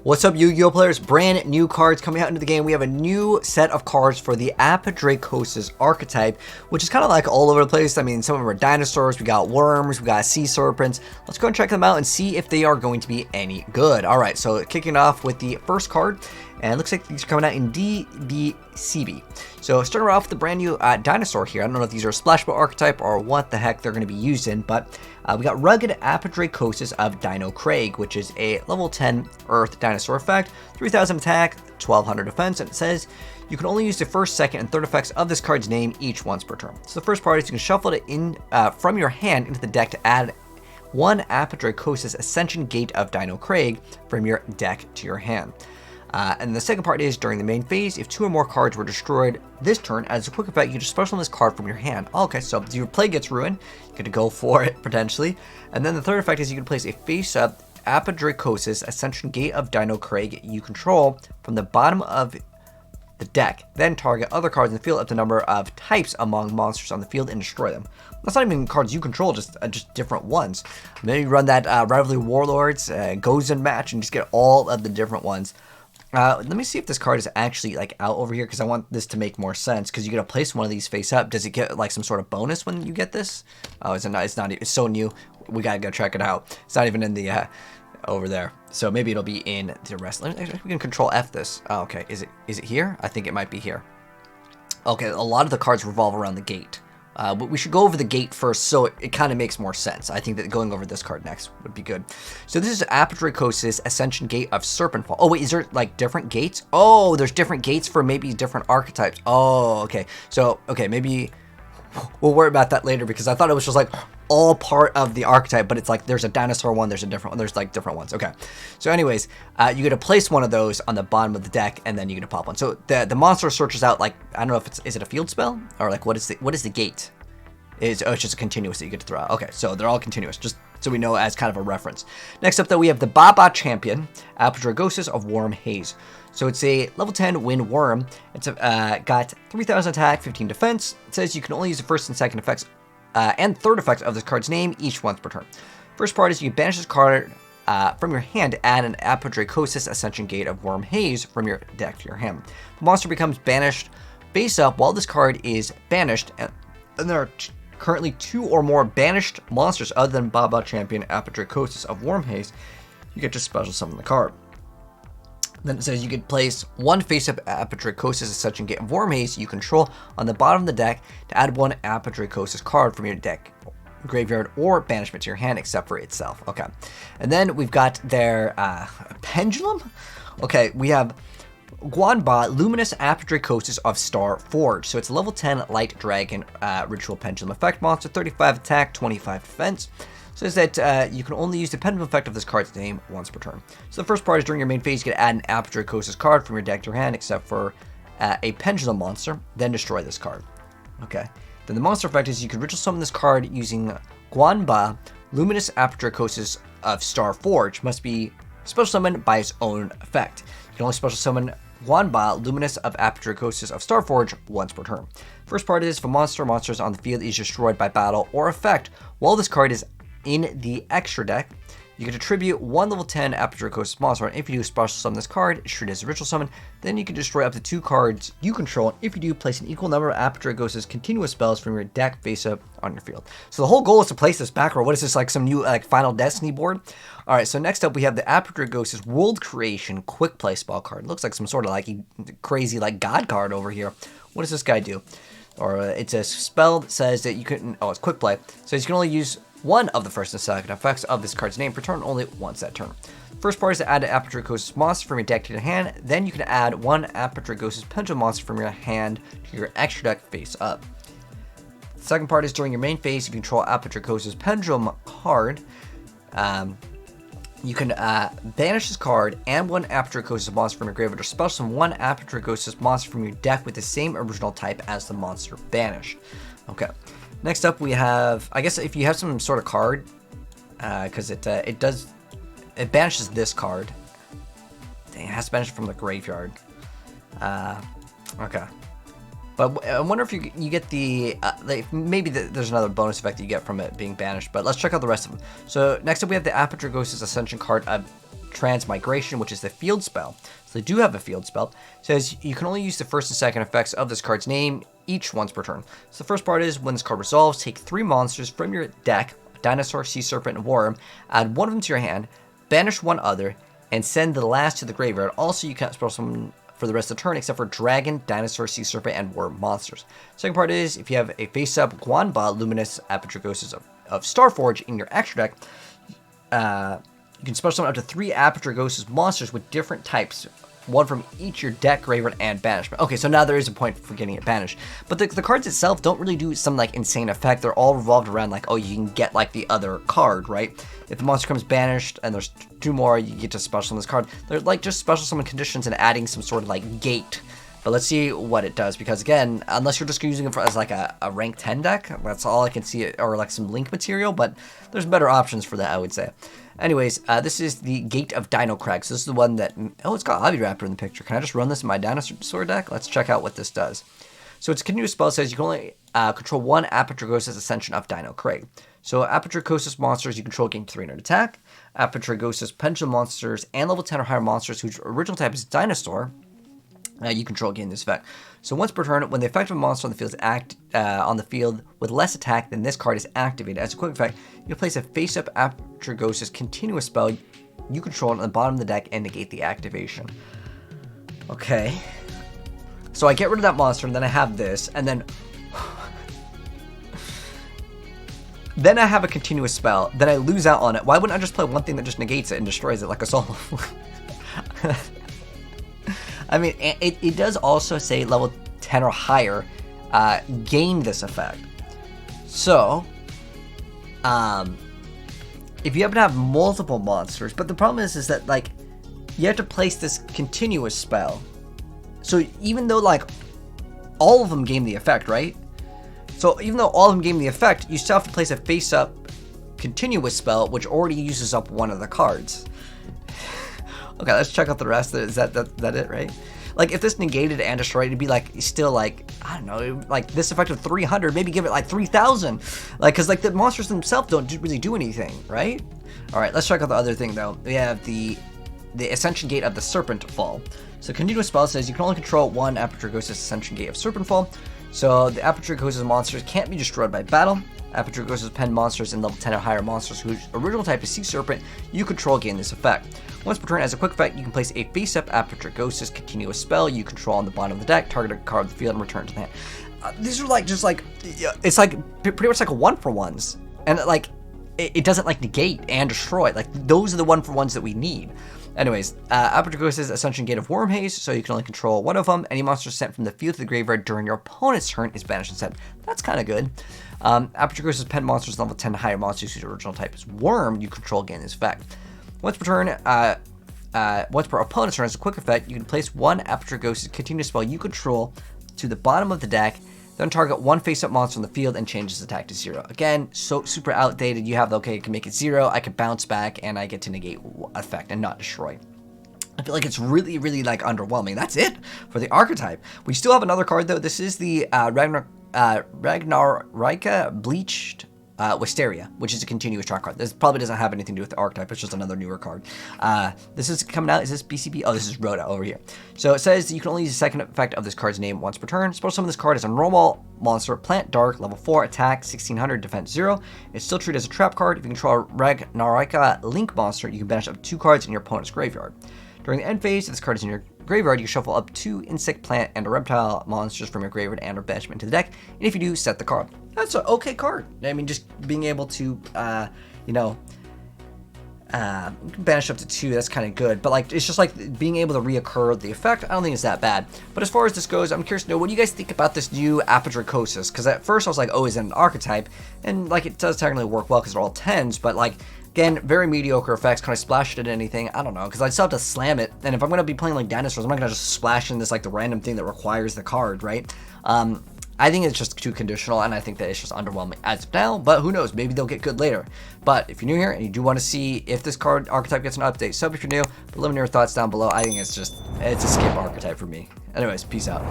What's up, Yu-Gi-Oh players? Brand new cards coming out into the game. We have a new set of cards for the Apadrakosis Archetype, which is kind of like all over the place. I mean, some of them are dinosaurs, we got worms, we got sea serpents. Let's go and check them out and see if they are going to be any good. All right, so kicking off with the first card, and it looks like these are coming out in DBCB. So starting off with the brand new Dinosaur here. I don't know if these are a splash book archetype or what the heck they're going to be used in, but we got Rugged Apadrakosis of Dino Craig, which is a level 10 Earth Dinosaur effect, 3000 attack, 1200 defense, and it says you can only use the first, second, and third effects of this card's name each once per turn. So the first part is you can shuffle it in from your hand into the deck to add one Apadrakosis Ascension Gate of Dino Craig from your deck to your hand. And the second part is, during the main phase, if two or more cards were destroyed this turn, as a quick effect, you just special this card from your hand. Oh, okay, so your play gets ruined, you get to go for it, potentially. And then the third effect is you can place a face-up Apadrakosis Ascension Gate of Dino Craig you control from the bottom of the deck, then target other cards in the field up to the number of types among monsters on the field and destroy them. That's not even cards you control, just different ones. Maybe run that Rivalry Warlords, Gozen match, and just get all of the different ones. Let me see if this card is actually like out over here, because I want this to make more sense, because you gotta place one of these face up. Does it get like some sort of bonus when you get this? Oh, it's not, it's so new. We gotta go check it out. It's not even in the over there. So maybe it'll be in the rest. We can control F this. Oh, okay. Is it here? I think it might be here. Okay, a lot of the cards revolve around the gate. But we should go over the gate first, so it kind of makes more sense. I think that going over this card next would be good. So this is Apadrakosis Ascension Gate of Serpent Fall. Oh wait, is there like different gates? Oh, there's different gates for maybe different archetypes. Oh, okay. So, okay, maybe we'll worry about that later, because I thought it was just like all part of the archetype, but it's like there's a dinosaur one, there's a different one, there's like different ones. Okay, so anyways, you get to place one of those on the bottom of the deck, and then you get to pop one. So the monster searches out, like, I don't know if is it a field spell, or like what is the gate? It's just a continuous that you get to throw out. Okay, so they're all continuous, just so we know as kind of a reference. Next up, though, we have the Baba Champion, Apodrakosis of Worm Haze. So it's a level 10 wind worm. It's got 3000 attack, 15 defense. It says you can only use the first and second effects and third effects of this card's name each once per turn. First part is you banish this card from your hand to add an Apadrakosis Ascension Gate of Worm Haze from your deck to your hand. The monster becomes banished face up while this card is banished, and there are currently two or more banished monsters other than Baba Champion Apadrakosis of Worm Haze. You get to special summon the card. Then it says you can place one face-up Apadrakosis Ascension Gate of Worm Haze you control on the bottom of the deck to add one Apadrakosis card from your deck, graveyard, or banishment to your hand, except for itself. Okay, and then we've got their pendulum. Okay, we have Guanba Luminous Apadrakosis of Star Forge. So it's a level 10 Light Dragon Ritual Pendulum effect monster, 35 attack, 25 defense. Says that you can only use the pendulum effect of this card's name once per turn. So the first part is during your main phase, you can add an Apadrakosis card from your deck to your hand, except for a pendulum monster, then destroy this card. Okay. Then the monster effect is you can ritual summon this card using Guanba Luminous Apadrakosis of Star Forge. Must be special summoned by its own effect. You can only special summon Guanba Luminous of Apadrakosis of Starforge once per turn. First part is if a monsters on the field is destroyed by battle or effect while this card is in the extra deck, you can attribute one level 10 Apadrakosis monster, and if you do special summon this card, treat it as a ritual summon, then you can destroy up to 2 cards you control, and if you do, place an equal number of Apadrakosis continuous spells from your deck face up on your field. So the whole goal is to place this back, or what is this, like some new like Final Destiny board? Alright, so next up we have the Apadrakosis World Creation Quick Play spell card. It looks like some sort of like crazy like god card over here. What does this guy do? Or it's a spell that says that you can, oh, it's Quick Play. So you can only use one of the first and second effects of this card's name per turn, only once that turn. First part is to add an Apadrakosis monster from your deck to your hand, then you can add one Apadrakosis pendulum monster from your hand to your extra deck face up. The second part is during your main phase, if you control Apadrakosis pendulum card, you can banish this card and one Apadrakosis monster from your graveyard, or special summon one Apadrakosis monster from your deck with the same original type as the monster banished. Okay. Next up we have, I guess if you have some sort of card, because it banishes this card. Dang, it has to banish from the graveyard. Okay. But I wonder if you get the, maybe there's another bonus effect that you get from it being banished, but let's check out the rest of them. So next up we have the Apadrakosis Ascension card of Transmigration, which is the field spell. So they do have a field spell. It says you can only use the first and second effects of this card's name each once per turn. So the first part is when this card resolves, take 3 monsters from your deck, Dinosaur, Sea Serpent, and Worm, add one of them to your hand, banish one other, and send the last to the graveyard. Also, you can't spell summon for the rest of the turn except for Dragon, Dinosaur, Sea Serpent, and Worm monsters. Second part is if you have a face-up Guanba, Luminous, Apadrakosis of Starforge in your extra deck, you can special summon up to 3 Apadrakosis monsters with different types, one from each your deck, graveyard, and banishment. Okay, so now there is a point for getting it banished. But the cards itself don't really do some like insane effect. They're all revolved around like, oh, you can get like the other card, right? If the monster comes banished and there's 2 more, you get to special summon this card. They're like just special summon conditions and adding some sort of like gate. But let's see what it does, because again, unless you're just using it as like a rank 10 deck, that's all I can see, or like some link material, but there's better options for that, I would say. Anyways, this is the Gate of Dino Crag. So this is the one that, oh, it's got Avidraptor in the picture. Can I just run this in my Dinosaur deck? Let's check out what this does. So its continuous spell says you can only control 1 Apadrakosis Ascension of Dino Crag. So Apadrakosis monsters you control gain 300 attack. Apadrakosis pendulum monsters and level 10 or higher monsters whose original type is Dinosaur, you control gain this effect. So once per turn, when the effect of a monster on the field is on the field with less attack than this card is activated, as a quick effect, you place a face-up Apadrakosis continuous spell you control on the bottom of the deck and negate the activation. Okay. So I get rid of that monster, and then I have this, and then then I have a continuous spell. Then I lose out on it. Why wouldn't I just play one thing that just negates it and destroys it like a solo? I mean, it does also say level 10 or higher gain this effect. So, if you happen to have multiple monsters, but the problem is that, like, you have to place this continuous spell. So even though, like, all of them gain the effect, right? So even though all of them gain the effect, you still have to place a face-up continuous spell, which already uses up one of the cards. Okay, let's check out the rest. Is that it, right? Like, if this negated and destroyed, it'd be like, still like, I don't know, like this effect of 300, maybe give it like 3,000. Like, because like the monsters themselves don't really do anything, right? All right, let's check out the other thing though. We have the Ascension Gate of the Serpent Fall. So continuous spell says you can only control 1 Apadrakosis Ascension Gate of Serpent Fall. So the Apadrakosis monsters can't be destroyed by battle. Apadrakosis pen monsters and level 10 or higher monsters whose original type is Sea Serpent you control gain this effect. Once per turn, as a quick effect, you can place a face-up Apadrakosis continuous spell you control on the bottom of the deck, target a card of the field, and return to the hand. These are like, just like, it's like pretty much like a 1-for-1s. And like, it doesn't like negate and destroy. Like, those are the 1-for-1s that we need. Anyways, Apadrakosis Ascension Gate of Wormhaze, so you can only control 1 of them. Any monster sent from the field to the graveyard during your opponent's turn is banished instead. That's kind of good. Apadrakosis pen monsters, level 10 higher monsters whose original type is Worm, you control gain this effect. Once per turn, once per opponent's turn, as a quick effect, you can place 1 Apadrakosis continuous spell you control to the bottom of the deck, then target 1 face-up monster on the field and change its attack to 0. Again, so super outdated. You have, okay, I can make it 0, I can bounce back, and I get to negate effect and not destroy. I feel like it's really, really like underwhelming. That's it for the archetype. We still have another card though. This is the Ragnaraika Bleached Wisteria, which is a continuous draw card. This probably doesn't have anything to do with the archetype. It's just another newer card. This is coming out. Is this BCB? Oh, this is Rhoda over here. So it says that you can only use the second effect of this card's name once per turn. Special summon this card as a normal monster, plant dark, level 4, attack 1600, defense 0. It's still treated as a trap card. If you control a Ragnaraika Link monster, you can banish up to 2 cards in your opponent's graveyard. During the end phase, if this card is in your graveyard, you shuffle up 2 insect, plant, and a reptile monsters from your graveyard and or banishment into the deck. And if you do, set the card. That's an okay card. I mean, just being able to, you know, banish up to 2, that's kind of good. But like, it's just like being able to reoccur the effect. I don't think it's that bad. But as far as this goes, I'm curious to know, what do you guys think about this new Apadrakosis? Because at first I was like, oh, is it an archetype? And like, it does technically work well because they're all 10s, but like, again, very mediocre effects. Can I splash it in anything? I don't know, because I still have to slam it. And if I'm going to be playing like Dinosaurs, I'm not going to just splash in this like the random thing that requires the card, right? I think it's just too conditional, and I think that it's just underwhelming as of now, but who knows, maybe they'll get good later. But if you're new here and you do want to see if this card archetype gets an update, sub if you're new, but let me know your thoughts down below. I think it's a skip archetype for me. Anyways, peace out.